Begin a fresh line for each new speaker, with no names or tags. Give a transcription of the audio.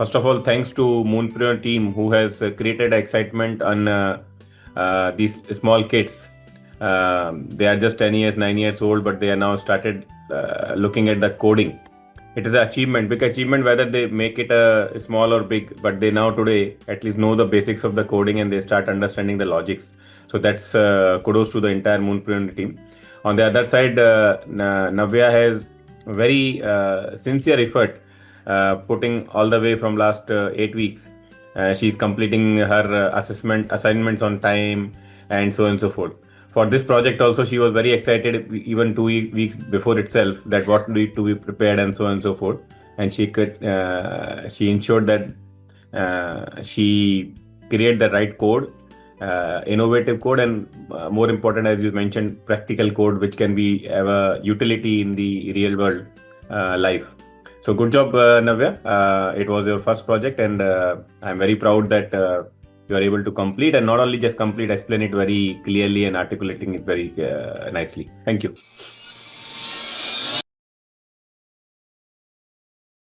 First of all, thanks to Moonpreneur team who has created excitement on these small kids. They are just 10 years, 9 years old, but they are now started looking at the coding. It is an achievement, big achievement, whether they make it small or big, but they now today at least know the basics of the coding and they start understanding the logics. So that's kudos to the entire Moonpreneur team. On the other side, Navya has very sincere effort, putting all the way from last 8 weeks. She's completing her assignments on time and so on and so forth. For this project also, she was very excited even 2 weeks before itself that what need to be prepared and so on and so forth. And she ensured that she create the right code, innovative code, and more important, as you mentioned, practical code which can be have a utility in the real world life. So good job, Navya. It was your first project, and I'm very proud that you are able to complete, and not only just complete, explain it very clearly and articulating it very nicely. Thank you.